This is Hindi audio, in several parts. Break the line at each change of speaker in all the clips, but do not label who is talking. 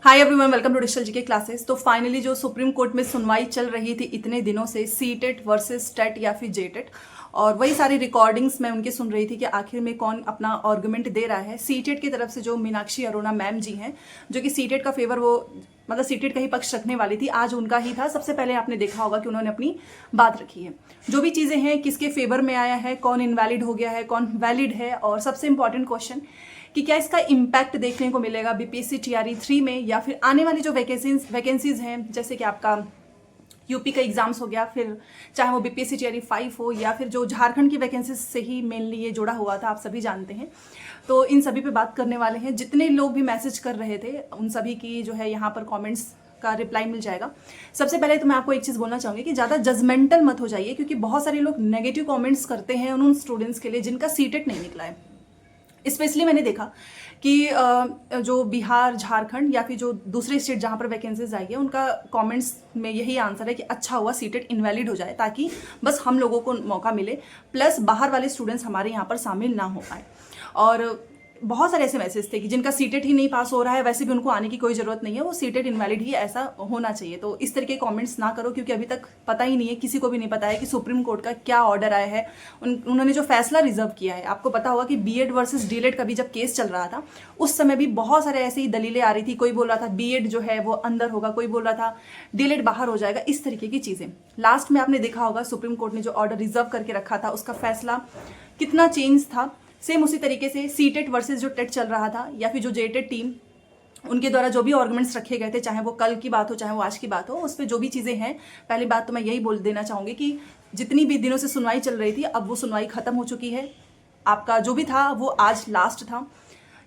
Hi everyone, welcome to digital GK classes. तो फाइनली जो सुप्रीम कोर्ट में सुनवाई चल रही थी इतने दिनों से सीटेट वर्सेस टेट या फिर जेटेट, और वही सारी रिकॉर्डिंग्स मैं उनकी सुन रही थी कि आखिर में कौन अपना आर्गुमेंट दे रहा है। सीटेट की तरफ से जो मीनाक्षी अरोड़ा मैम जी हैं, जो कि सीटेट का फेवर वो मतलब सीटेट का ही पक्ष रखने वाली थी, आज उनका ही था। सबसे पहले आपने देखा होगा कि उन्होंने अपनी बात रखी है। जो भी चीज़ें हैं, किसके फेवर में आया है, कौन इनवैलिड हो गया है, कौन वैलिड है, और सबसे इंपॉर्टेंट क्वेश्चन कि क्या इसका इम्पैक्ट देखने को मिलेगा बीपीएससी टीआरई 3 में, या फिर आने वाली जो वैकेंसीज हैं, जैसे कि आपका यूपी का एग्जाम्स हो गया, फिर चाहे वो बीपीएससी टीआरई 5 हो, या फिर जो झारखंड की वैकेंसीज से ही मेनली ये जुड़ा हुआ था, आप सभी जानते हैं। तो इन सभी पे बात करने वाले हैं। जितने लोग भी मैसेज कर रहे थे उन सभी की जो है यहाँ पर कॉमेंट्स का रिप्लाई मिल जाएगा। सबसे पहले तो मैं आपको एक चीज़ बोलना चाहूँगी कि ज़्यादा जजमेंटल मत हो जाइए, क्योंकि बहुत सारे लोग नेगेटिव कमेंट्स करते हैं उन स्टूडेंट्स के लिए जिनका सीटेट नहीं निकला है। स्पेशली मैंने देखा कि जो बिहार, झारखंड या फिर जो दूसरे स्टेट जहाँ पर वैकेंसीज आई है, उनका कमेंट्स में यही आंसर है कि अच्छा हुआ सीटेट इनवैलिड हो जाए, ताकि बस हम लोगों को मौका मिले, प्लस बाहर वाले स्टूडेंट्स हमारे यहाँ पर शामिल ना हो पाए। और बहुत सारे ऐसे मैसेज थे कि जिनका सीटेट ही नहीं पास हो रहा है, वैसे भी उनको आने की कोई ज़रूरत नहीं है, वो सीटेट इनवैलिड ही ऐसा होना चाहिए। तो इस तरह के कमेंट्स ना करो, क्योंकि अभी तक पता ही नहीं है, किसी को भी नहीं पता है कि सुप्रीम कोर्ट का क्या ऑर्डर आया है। उन्होंने जो फैसला रिजर्व किया है, आपको पता होगा कि बीएड वर्सेस डीएलएड का भी जब केस चल रहा था, उस समय भी बहुत सारे ऐसी ही दलीलें आ रही थी। कोई बोल रहा था बीएड जो है वो अंदर होगा, कोई बोल रहा था डीएलएड बाहर हो जाएगा, इस तरीके की चीज़ें। लास्ट में आपने देखा होगा सुप्रीम कोर्ट ने जो ऑर्डर रिजर्व करके रखा था, उसका फैसला कितना चेंज था। सेम उसी तरीके से सीटेट वर्सेस जो टेट चल रहा था, या फिर जो जेटेट टीम, उनके द्वारा जो भी आर्गुमेंट्स रखे गए थे, चाहे वो कल की बात हो चाहे वो आज की बात हो, उस पर जो भी चीज़ें हैं, पहली बात तो मैं यही बोल देना चाहूँगी कि जितनी भी दिनों से सुनवाई चल रही थी, अब वो सुनवाई खत्म हो चुकी है। आपका जो भी था वो आज लास्ट था।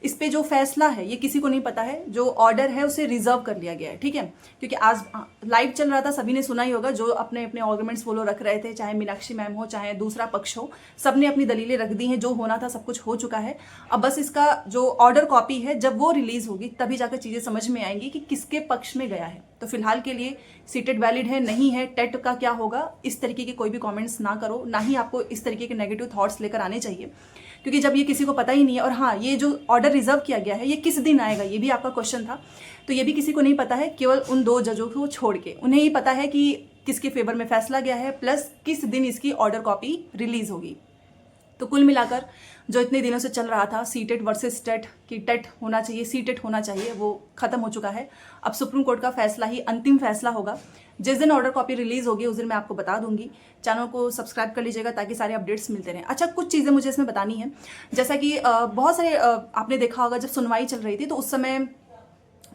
इस पे जो फैसला है ये किसी को नहीं पता है, जो ऑर्डर है उसे रिजर्व कर लिया गया है, ठीक है। क्योंकि आज लाइव चल रहा था, सभी ने सुना ही होगा, जो अपने अपने आर्गुमेंट्स वो लोग रख रहे थे, चाहे मीनाक्षी मैम हो चाहे दूसरा पक्ष हो, सबने अपनी दलीलें रख दी हैं। जो होना था सब कुछ हो चुका है। अब बस इसका जो ऑर्डर कॉपी है, जब वो रिलीज होगी तभी जाकर चीज़ें समझ में आएंगी कि किसके पक्ष में गया है। तो फिलहाल के लिए सीटेट वैलिड है नहीं है, टेट का क्या होगा, इस तरीके के कोई भी कमेंट्स ना करो, ना ही आपको इस तरीके के नेगेटिव थॉट्स लेकर आने चाहिए, क्योंकि जब ये किसी को पता ही नहीं है। और हाँ, ये जो ऑर्डर रिजर्व किया गया है ये किस दिन आएगा, ये भी आपका क्वेश्चन था, तो ये भी किसी को नहीं पता है, केवल उन दो जजों को छोड़ के। उन्हें ही पता है कि किसके फेवर में फैसला गया है, प्लस किस दिन इसकी ऑर्डर कॉपी रिलीज होगी। तो कुल मिलाकर जो इतने दिनों से चल रहा था सीटेट वर्सेस टेट, कि टेट होना चाहिए सीटेट होना चाहिए, वो खत्म हो चुका है। अब सुप्रीम कोर्ट का फैसला ही अंतिम फैसला होगा। जिस दिन ऑर्डर कॉपी रिलीज होगी उस दिन मैं आपको बता दूंगी। चैनल को सब्सक्राइब कर लीजिएगा ताकि सारे अपडेट्स मिलते रहें। अच्छा, कुछ चीज़ें मुझे इसमें बतानी है, जैसा कि बहुत सारे आपने देखा होगा जब सुनवाई चल रही थी, तो उस समय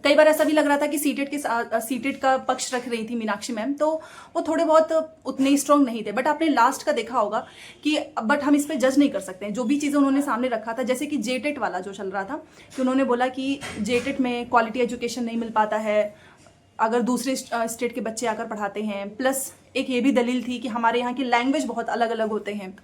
कई बार ऐसा भी लग रहा था कि सीटेट का पक्ष रख रही थी मीनाक्षी मैम, तो वो थोड़े बहुत उतने स्ट्रांग नहीं थे। बट आपने लास्ट का देखा होगा कि बट हम इस पर जज नहीं कर सकते हैं। जो भी चीज़ें उन्होंने सामने रखा था, जैसे कि जेटेट वाला जो चल रहा था, कि उन्होंने बोला कि जेटेट में क्वालिटी एजुकेशन नहीं मिल पाता है अगर दूसरे स्टेट के बच्चे आकर पढ़ाते हैं। प्लस एक ये भी दलील थी कि हमारे यहाँ की लैंग्वेज बहुत अलग अलग होते हैं।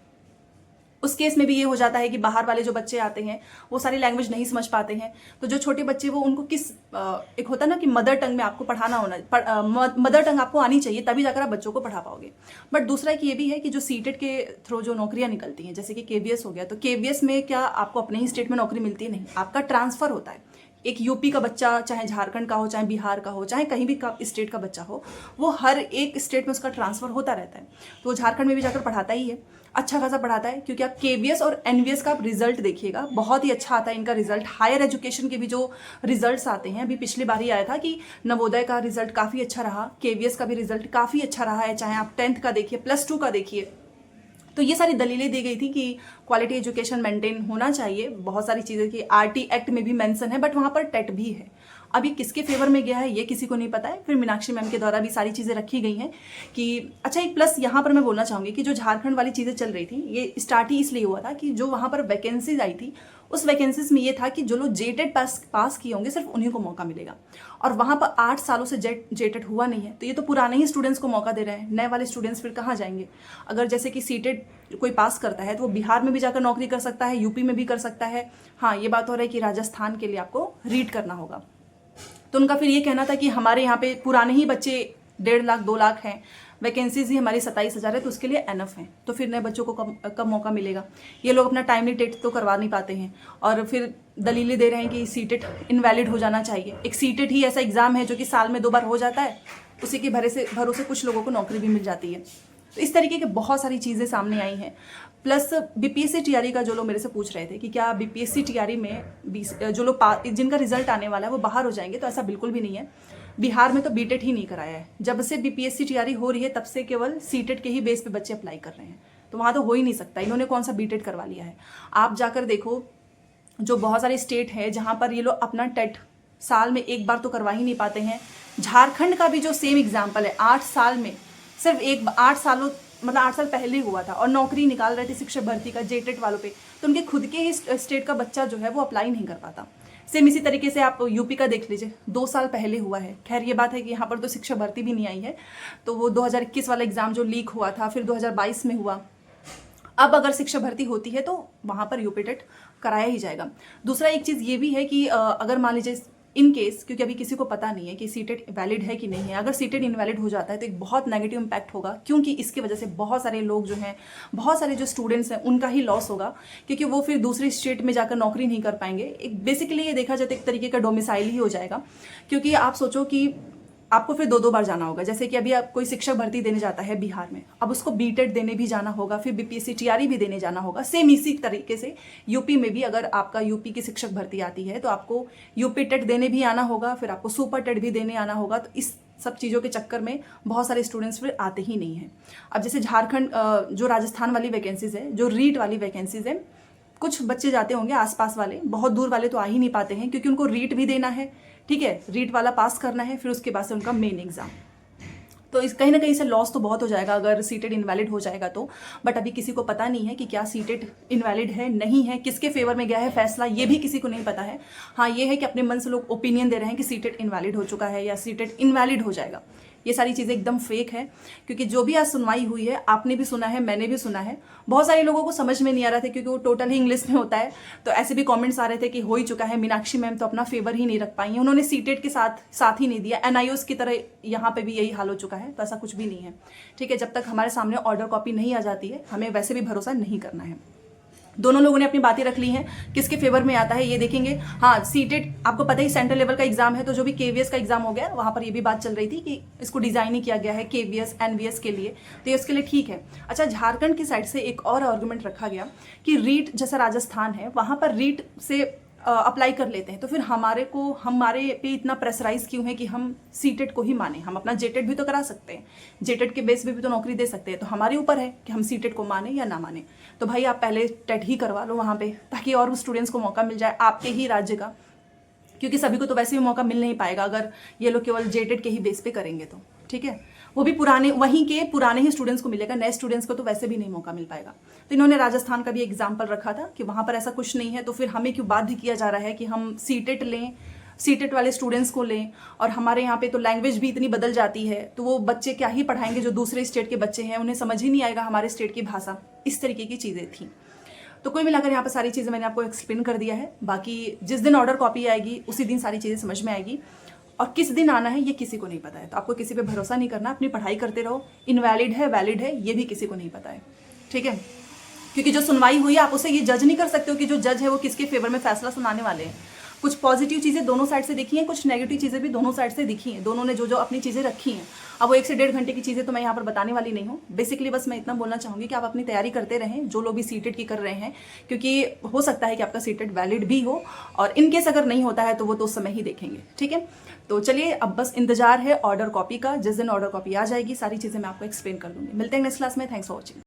उस केस में भी ये हो जाता है कि बाहर वाले जो बच्चे आते हैं वो सारी लैंग्वेज नहीं समझ पाते हैं, तो जो छोटे बच्चे वो उनको किस एक होता है ना कि मदर टंग में आपको पढ़ाना होना, मदर टंग आपको आनी चाहिए, तभी जाकर आप बच्चों को पढ़ा पाओगे। बट दूसरा एक ये भी है कि जो सीटेट के थ्रू जो नौकरियां निकलती हैं, जैसे कि केवीएस हो गया, तो केवीएस में क्या आपको अपने ही स्टेट में नौकरी मिलती है? नहीं, आपका ट्रांसफर होता है। एक यूपी का बच्चा, चाहे झारखंड का हो, चाहे बिहार का हो, चाहे कहीं भी का स्टेट का बच्चा हो, वो हर एक स्टेट में उसका ट्रांसफर होता रहता है। तो वो झारखंड में भी जाकर पढ़ाता ही है, अच्छा खासा पढ़ाता है। क्योंकि आप केवीएस और एनवीएस का आप रिजल्ट देखिएगा, बहुत ही अच्छा आता है इनका रिजल्ट। हायर एजुकेशन के भी जो रिजल्ट्स आते हैं, अभी पिछली बार ही आया था कि नवोदय का रिजल्ट काफ़ी अच्छा रहा, केवीएस का भी रिजल्ट काफ़ी अच्छा रहा है, चाहे आप 10th का देखिए, +2 का देखिए। तो ये सारी दलीलें दी गई थी कि क्वालिटी एजुकेशन मेंटेन होना चाहिए। बहुत सारी चीज़ें की आरटी एक्ट में भी मेंशन है, बट वहाँ पर टेट भी है। अभी किसके फेवर में गया है ये किसी को नहीं पता है। फिर मीनाक्षी मैम के द्वारा भी सारी चीज़ें रखी गई हैं कि अच्छा, एक प्लस यहाँ पर मैं बोलना चाहूँगी कि जो झारखंड वाली चीज़ें चल रही थी, ये स्टार्ट ही इसलिए हुआ था कि जो वहाँ पर वैकेंसीज आई थी, उस वैकेंसीज में ये था कि जो लोग जेटेट पास किए होंगे सिर्फ उन्हीं को मौका मिलेगा। और वहाँ पर 8 सालों से जेटेट हुआ नहीं है, तो ये तो पुराने ही स्टूडेंट्स को मौका दे रहे हैं। नए वाले स्टूडेंट्स फिर कहाँ जाएंगे? अगर जैसे कि सीटेट कोई पास करता है तो वो बिहार में भी जाकर नौकरी कर सकता है, यूपी में भी कर सकता है। हाँ, ये बात हो रहा है कि राजस्थान के लिए आपको रीड करना होगा। तो उनका फिर ये कहना था कि हमारे यहाँ पे पुराने ही बच्चे 1.5 लाख 2 लाख हैं, वैकेंसीज ही हमारी 27,000 है, तो उसके लिए एनफ है। तो फिर नए बच्चों को कब मौका मिलेगा। ये लोग अपना टाइमली टेट तो करवा नहीं पाते हैं और फिर दलीलें दे रहे हैं कि सीटेट इनवैलिड हो जाना चाहिए। एक सीटेट ही ऐसा एग्जाम है जो कि साल में 2 बार हो जाता है, उसी के भरोसे कुछ लोगों को नौकरी भी मिल जाती है। तो इस तरीके के बहुत सारी चीज़ें सामने आई हैं। प्लस बीपीएससी टीआरई का जो लोग मेरे से पूछ रहे थे कि क्या बीपीएससी टीआरई में जो लोग जिनका रिजल्ट आने वाला है वो बाहर हो जाएंगे, तो ऐसा बिल्कुल भी नहीं है। बिहार में तो बीटेट ही नहीं कराया है। जब से बीपीएससी टीआरई हो रही है तब से केवल सीटेट के ही बेस पे बच्चे अप्लाई कर रहे हैं, तो वहाँ तो हो ही नहीं सकता। इन्होंने कौन सा बीटेट करवा लिया है। आप जाकर देखो, जो बहुत सारे स्टेट है जहाँ पर ये लोग अपना टेट साल में 1 बार तो करवा ही नहीं पाते हैं। झारखंड का भी जो सेम एग्जाम्पल है, 8 साल में सिर्फ 8 सालों मतलब 8 साल पहले हुआ था और नौकरी निकाल रहे थे शिक्षक भर्ती का जेटेट वालों पे, तो उनके खुद के ही स्टेट का बच्चा जो है वो अप्लाई नहीं कर पाता। सेम इसी तरीके से आप यूपी का देख लीजिए, 2 साल पहले हुआ है। खैर ये बात है कि यहाँ पर तो शिक्षक भर्ती भी नहीं आई है, तो वो 2021 वाला एग्जाम जो लीक हुआ था फिर 2022 में हुआ। अब अगर शिक्षक भर्ती होती है तो वहाँ पर यूपी टेट कराया ही जाएगा। दूसरा एक चीज़ ये भी है कि अगर मान लीजिए इन केस, क्योंकि अभी किसी को पता नहीं है कि सीटेट वैलिड है कि नहीं है, अगर सीटेट इनवैलिड हो जाता है तो एक बहुत नेगेटिव इम्पैक्ट होगा, क्योंकि इसकी वजह से बहुत सारे लोग जो हैं, बहुत सारे जो स्टूडेंट्स हैं उनका ही लॉस होगा, क्योंकि वो फिर दूसरी स्टेट में जाकर नौकरी नहीं कर पाएंगे। एक बेसिकली ये देखा जाए तो एक तरीके का डोमिसाइल ही हो जाएगा, क्योंकि आप सोचो कि आपको फिर 2 बार जाना होगा। जैसे कि अभी आप कोई शिक्षक भर्ती देने जाता है बिहार में, अब उसको बीटेट देने भी जाना होगा, फिर बीपीएससी टीआरई भी देने जाना होगा। सेम इसी तरीके से यूपी में भी अगर आपका यूपी की शिक्षक भर्ती आती है तो आपको यूपी टेट देने भी आना होगा, फिर आपको सुपर टेट भी देने आना होगा। तो इस सब चीज़ों के चक्कर में बहुत सारे स्टूडेंट्स फिर आते ही नहीं हैं। अब जैसे झारखंड, जो राजस्थान वाली वैकेंसीज है, जो रीट वाली वैकेंसीज है, कुछ बच्चे जाते होंगे आसपास वाले, बहुत दूर वाले तो आ ही नहीं पाते हैं, क्योंकि उनको रीट भी देना है, ठीक है, रीट वाला पास करना है, फिर उसके बाद से उनका मेन एग्जाम। तो इस कहीं ना कहीं से लॉस तो बहुत हो जाएगा अगर सीटेट इनवैलिड हो जाएगा तो। बट अभी किसी को पता नहीं है कि क्या सीटेट इनवैलिड है, नहीं है, किसके फेवर में गया है फैसला, ये भी किसी को नहीं पता है। हाँ ये है कि अपने मन से लोग ओपिनियन दे रहे हैं कि सीटेट इनवैलिड हो चुका है या सीटेट इनवैलिड हो जाएगा। ये सारी चीज़ें एकदम फेक है, क्योंकि जो भी आज सुनवाई हुई है, आपने भी सुना है, मैंने भी सुना है, बहुत सारे लोगों को समझ में नहीं आ रहा था क्योंकि वो टोटल ही इंग्लिश में होता है। तो ऐसे भी कमेंट्स आ रहे थे कि हो ही चुका है, मीनाक्षी मैम तो अपना फेवर ही नहीं रख पाई हैं, उन्होंने सीटेट के साथ ही नहीं दिया। एनआईओस की तरह यहाँ पे भी यही हाल हो चुका है, तो ऐसा कुछ भी नहीं है, ठीक है। जब तक हमारे सामने ऑर्डर कॉपी नहीं आ जाती है, हमें वैसे भी भरोसा नहीं करना है। दोनों लोगों ने अपनी बातें रख ली हैं, किसके फेवर में आता है ये देखेंगे। हाँ सीटेट आपको पता ही सेंट्रल लेवल का एग्जाम है, तो जो भी केवीएस का एग्जाम हो गया वहाँ पर ये भी बात चल रही थी कि इसको डिजाइन ही किया गया है केवीएस एनवीएस के लिए, तो ये उसके लिए ठीक है। अच्छा, झारखंड की साइड से एक और आर्गूमेंट रखा गया कि रीट जैसा राजस्थान है वहाँ पर रीट से अप्लाई कर लेते हैं, तो फिर हमारे पे इतना प्रेशराइज क्यों है कि हम सीटेट को ही माने। हम अपना जेटेट भी तो करा सकते हैं, जेटेट के बेस पे भी तो नौकरी दे सकते हैं, तो हमारे ऊपर है कि हम सीटेट को माने या ना माने। तो भाई आप पहले टेट ही करवा लो वहाँ पे, ताकि और स्टूडेंट्स को मौका मिल जाए आपके ही राज्य का, क्योंकि सभी को तो वैसे भी मौका मिल नहीं पाएगा अगर ये लोग केवल जेटेट के ही बेस पे करेंगे तो, ठीक है। वो भी वहीं के पुराने ही स्टूडेंट्स को मिलेगा, नए स्टूडेंट्स को तो वैसे भी नहीं मौका मिल पाएगा। तो इन्होंने राजस्थान का भी एग्जाम्पल रखा था कि वहाँ पर ऐसा कुछ नहीं है, तो फिर हमें क्यों बाध्य किया जा रहा है कि हम सीटेट लें, सीटेट वाले स्टूडेंट्स को लें। और हमारे यहाँ पे तो लैंग्वेज भी इतनी बदल जाती है, तो वो बच्चे क्या ही पढ़ाएंगे जो दूसरे स्टेट के बच्चे हैं, उन्हें समझ ही नहीं आएगा हमारे स्टेट की भाषा। इस तरीके की चीज़ें थी। तो कोई मिलाकर यहाँ पर सारी चीज़ें मैंने आपको एक्सप्लेन कर दिया है। बाकी जिस दिन ऑर्डर कॉपी आएगी उसी दिन सारी चीज़ें समझ में आएगी, और किस दिन आना है ये किसी को नहीं पता है। तो आपको किसी पे भरोसा नहीं करना, अपनी पढ़ाई करते रहो। इनवैलिड है वैलिड है ये भी किसी को नहीं पता है, ठीक है। क्योंकि जो सुनवाई हुई है आप उसे ये जज नहीं कर सकते हो कि जो जज है वो किसके फेवर में फैसला सुनाने वाले हैं। कुछ पॉजिटिव चीज़ें दोनों साइड से दिखी हैं, कुछ नेगेटिव चीज़ें भी दोनों साइड से दिखी हैं। दोनों ने जो अपनी चीज़ें रखी हैं, अब वो 1 से 1.5 घंटे की चीज़ें तो मैं यहाँ पर बताने वाली नहीं हूँ। बेसिकली बस मैं इतना बोलना चाहूँगी कि आप अपनी तैयारी करते रहें, जो लोग भी सीटेट की कर रहे हैं, क्योंकि हो सकता है कि आपका सीटेट वैलिड भी हो, और इनकेस अगर नहीं होता है तो वो तो उस समय ही देखेंगे, ठीक है। तो चलिए अब बस इंतजार है ऑर्डर कॉपी का। जिस दिन ऑर्डर कॉपी आ जाएगी सारी चीज़ें मैं आपको एक्सप्लेन कर दूँगी। मिलते हैं नेक्स्ट क्लास में। Thanks for watching.